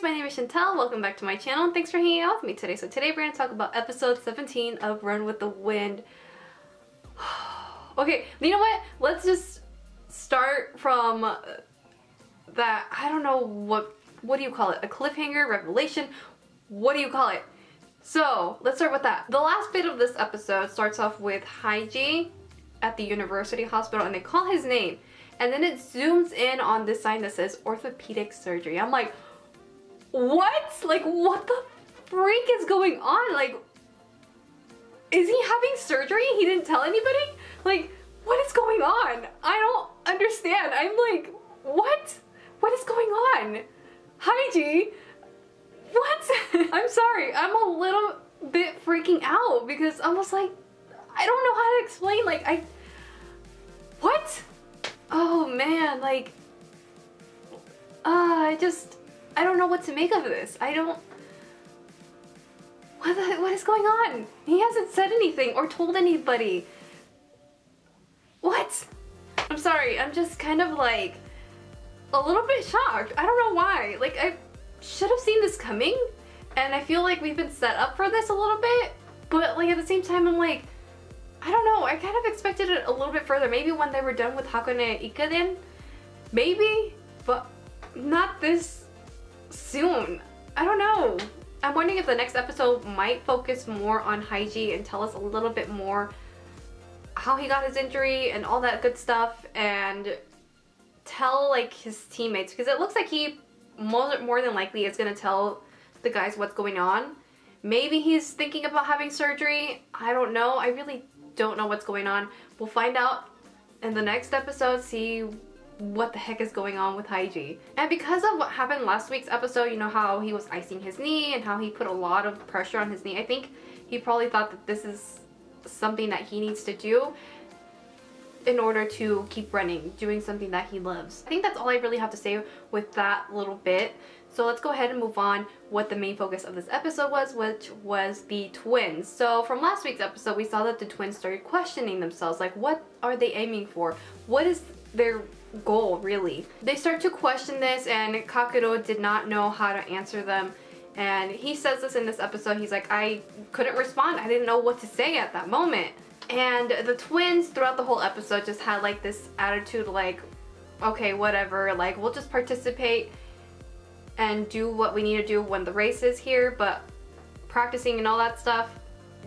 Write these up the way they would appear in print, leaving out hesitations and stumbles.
my name is Chantel. Welcome back to my channel and thanks for hanging out with me today. So today we're going to talk about episode 17 of Run with the Wind. Okay, you know what? Let's just start from that, I don't know, what do you call it? A cliffhanger, revelation? What do you call it? So let's start with that. The last bit of this episode starts off with Haiji at the university hospital and they call his name. And then it zooms in on this sign that says orthopedic surgery. I'm like, what? Like, what the freak is going on? Like, is he having surgery? He didn't tell anybody? Like, what is going on? I don't understand. I'm like, what? What is going on? Haiji? What? I'm sorry. I'm a little bit freaking out because I'm just like, I don't know how to explain. Like, what? Oh man, like, I don't know what to make of this. What is going on? He hasn't said anything or told anybody. What? I'm sorry, I'm just kind of like a little bit shocked. I don't know why. Like, I should have seen this coming and I feel like we've been set up for this a little bit, but like at the same time I'm like, I don't know, I kind of expected it a little bit further. Maybe when they were done with Hakone Ikaden? Maybe? But not this soon. I don't know. I'm wondering if the next episode might focus more on Haiji and tell us a little bit more how he got his injury and all that good stuff and tell like his teammates, because it looks like he more than likely is going to tell the guys what's going on. Maybe he's thinking about having surgery. I don't know. I really don't know what's going on. We'll find out in the next episode, see what the heck is going on with Haiji. And because of what happened last week's episode, you know how he was icing his knee and how he put a lot of pressure on his knee, I think he probably thought that this is something that he needs to do in order to keep running, doing something that he loves. I think that's all I really have to say with that little bit. So let's go ahead and move on what the main focus of this episode was, which was the twins. So from last week's episode, we saw that the twins started questioning themselves. Like, what are they aiming for? What is their goal, really? They start to question this, and Kakuro did not know how to answer them. And he says this in this episode. He's like, I couldn't respond. I didn't know what to say at that moment. And the twins throughout the whole episode just had like this attitude like, okay, whatever, like we'll just participate and do what we need to do when the race is here, but practicing and all that stuff,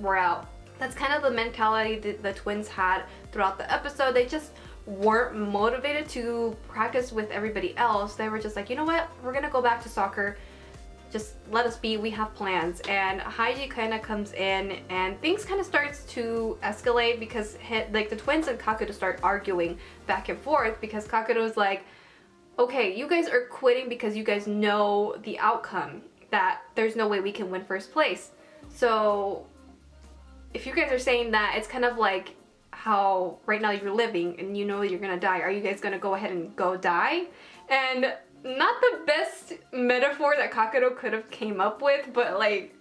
we're out. That's kind of the mentality that the twins had throughout the episode. They just weren't motivated to practice with everybody else. They were just like, you know what, we're gonna go back to soccer. Just let us be, we have plans. And Haiji kind of comes in and things kind of starts to escalate because like the twins and Kakuro start arguing back and forth because Kakuro's like, okay, you guys are quitting because you guys know the outcome, that there's no way we can win first place. So if you guys are saying that, it's kind of like how right now you're living and you know you're gonna die. Are you guys gonna go ahead and go die? And not the best metaphor that Kakuro could have came up with, but like,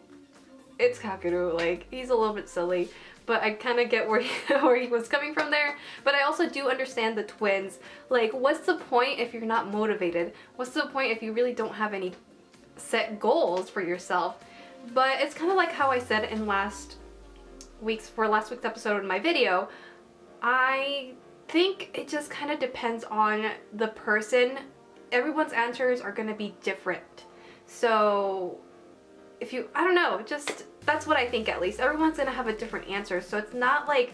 it's Kakuro, like he's a little bit silly. But I kind of get where he was coming from there. But I also do understand the twins. Like, what's the point if you're not motivated? What's the point if you really don't have any set goals for yourself? But it's kind of like how I said in last week's episode in my video. I think it just kind of depends on the person. Everyone's answers are going to be different. So if you, I don't know, just that's what I think at least. Everyone's gonna have a different answer, so it's not like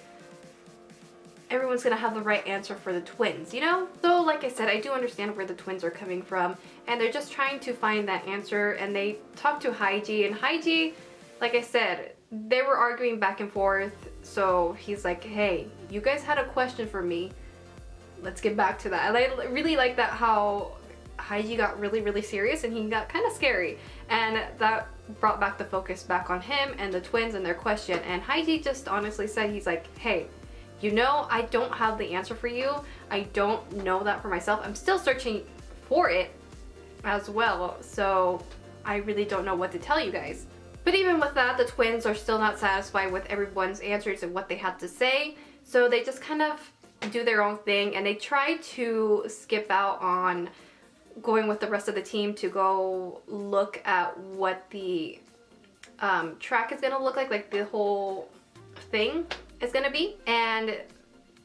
everyone's gonna have the right answer for the twins, you know? So like I said, I do understand where the twins are coming from, and they're just trying to find that answer, and they talk to Haiji, and Haiji, like I said, they were arguing back and forth, so he's like, hey, you guys had a question for me, let's get back to that. And I really like that how Haiji got really serious and he got kind of scary, and that brought back the focus back on him and the twins and their question. And Haiji just honestly said, he's like, hey, you know, I don't have the answer for you. I don't know that for myself. I'm still searching for it as well, so I really don't know what to tell you guys. But even with that, the twins are still not satisfied with everyone's answers and what they had to say, so they just kind of do their own thing, and they try to skip out on going with the rest of the team to go look at what the track is gonna look like the whole thing is gonna be. And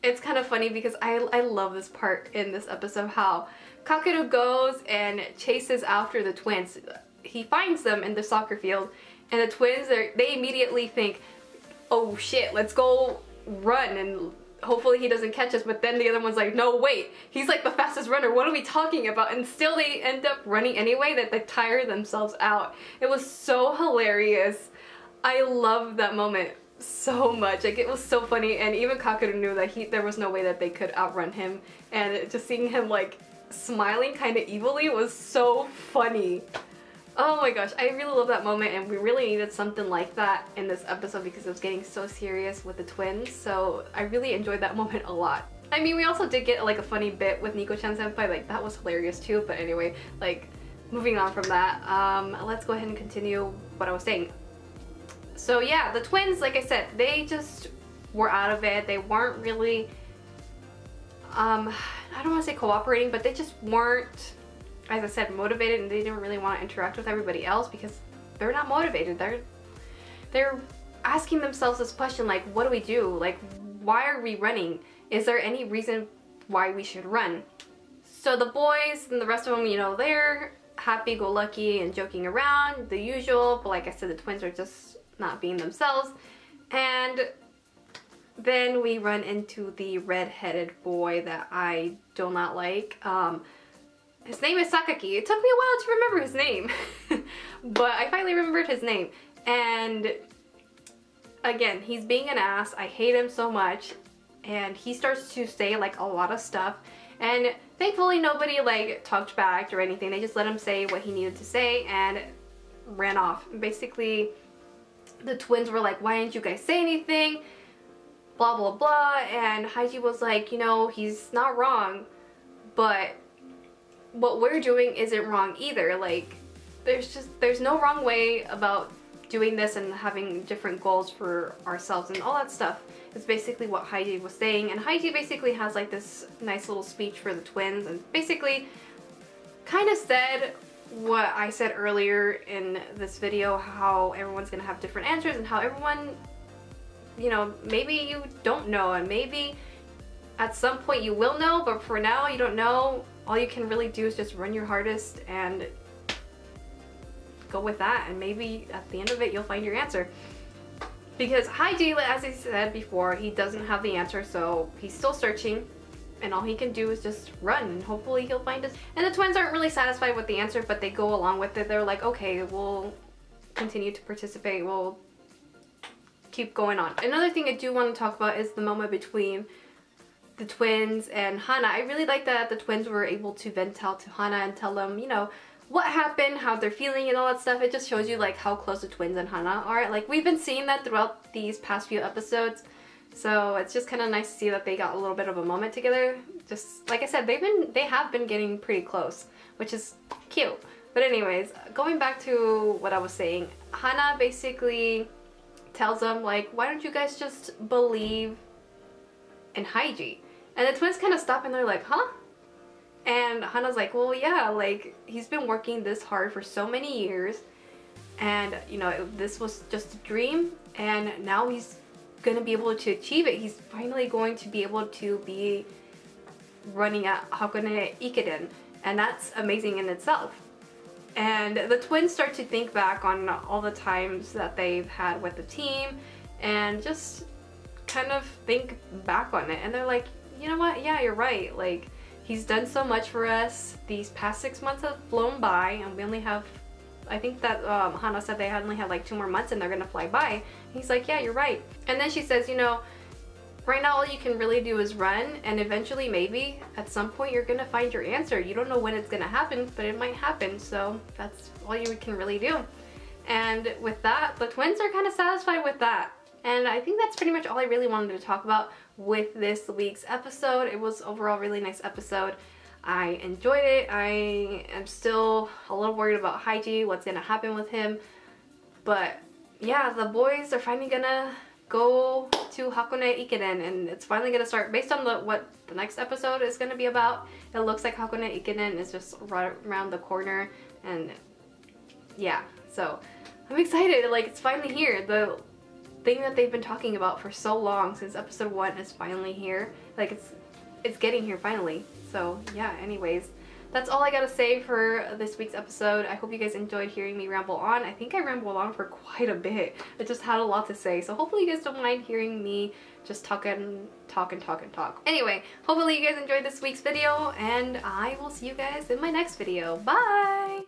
it's kind of funny because I love this part in this episode, how Kakeru goes and chases after the twins. He finds them in the soccer field, and the twins, they immediately think, oh shit, let's go run and hopefully he doesn't catch us. But then the other one's like, no wait, he's like the fastest runner, what are we talking about? And still they end up running anyway, that they tire themselves out. It was so hilarious. I love that moment so much. Like, it was so funny, and even Kakeru knew that there was no way that they could outrun him, and just seeing him like smiling kind of evilly was so funny. Oh my gosh, I really love that moment, and we really needed something like that in this episode because it was getting so serious with the twins, so I really enjoyed that moment a lot. I mean, we also did get like a funny bit with Nico-chan senpai, like that was hilarious too, but anyway, like moving on from that, let's go ahead and continue what I was saying. So yeah, the twins, like I said, they just were out of it. They weren't really, I don't want to say cooperating, but they just weren't, as I said, motivated, and they didn't really want to interact with everybody else because they're not motivated. They're asking themselves this question, like, what do we do? Like, why are we running? Is there any reason why we should run? So the boys and the rest of them, you know, they're happy-go-lucky and joking around, the usual, but like I said, the twins are just not being themselves. And then we run into the red-headed boy that I do not like. His name is Sakaki. It took me a while to remember his name, but I finally remembered his name. And again, he's being an ass. I hate him so much. And he starts to say like a lot of stuff, and thankfully nobody like talked back or anything. They just let him say what he needed to say and ran off. Basically, the twins were like, why didn't you guys say anything? Blah, blah, blah. And Haiji was like, you know, he's not wrong, but what we're doing isn't wrong either. Like, there's no wrong way about doing this and having different goals for ourselves and all that stuff. It's basically what Haiji was saying. And Haiji basically has like this nice little speech for the twins, and basically kind of said what I said earlier in this video, how everyone's gonna have different answers and how everyone, you know, maybe you don't know, and maybe at some point you will know, but for now you don't know. All you can really do is just run your hardest and go with that, and maybe at the end of it you'll find your answer. Because Haiji, as I said before, he doesn't have the answer, so he's still searching, and all he can do is just run, and hopefully he'll find us. And the twins aren't really satisfied with the answer, but they go along with it. They're like, okay, we'll continue to participate, we'll keep going on. Another thing I do want to talk about is the moment between the twins and Hana. I really like that the twins were able to vent out to Hana and tell them, you know, what happened, how they're feeling and all that stuff. It just shows you like how close the twins and Hana are. Like, we've been seeing that throughout these past few episodes, so it's just kind of nice to see that they got a little bit of a moment together. Just like I said, they have been getting pretty close, which is cute. But anyways, going back to what I was saying, Hana basically tells them like, why don't you guys just believe in Haiji? And the twins kind of stop and they're like, huh? And Hana's like, well, yeah, like, he's been working this hard for so many years, and, you know, this was just a dream, and now he's gonna be able to achieve it. He's finally going to be able to be running at Hakone Ikeden, and that's amazing in itself. And the twins start to think back on all the times that they've had with the team, and just kind of think back on it, and they're like, you know what, yeah, you're right, like, he's done so much for us. These past 6 months have flown by, and we only have, I think that Hana said they only had like 2 more months and they're gonna fly by. And he's like, yeah, you're right. And then she says, you know, right now all you can really do is run, and eventually maybe at some point you're gonna find your answer. You don't know when it's gonna happen, but it might happen, so that's all you can really do. And with that, the twins are kind of satisfied with that. And I think that's pretty much all I really wanted to talk about with this week's episode. It was overall a really nice episode. I enjoyed it. I am still a little worried about Haiji, what's gonna happen with him. But yeah, the boys are finally gonna go to Hakone Ikeden, and it's finally gonna start based on what the next episode is gonna be about. It looks like Hakone Ikeden is just right around the corner, and yeah, so I'm excited. Like, it's finally here. The thing that they've been talking about for so long since episode 1 is finally here. Like, it's getting here finally. So yeah, anyways, that's all I gotta say for this week's episode. I hope you guys enjoyed hearing me ramble on. I think I rambled on for quite a bit. I just had a lot to say, so hopefully you guys don't mind hearing me just talk. Anyway, hopefully you guys enjoyed this week's video, and I will see you guys in my next video. Bye!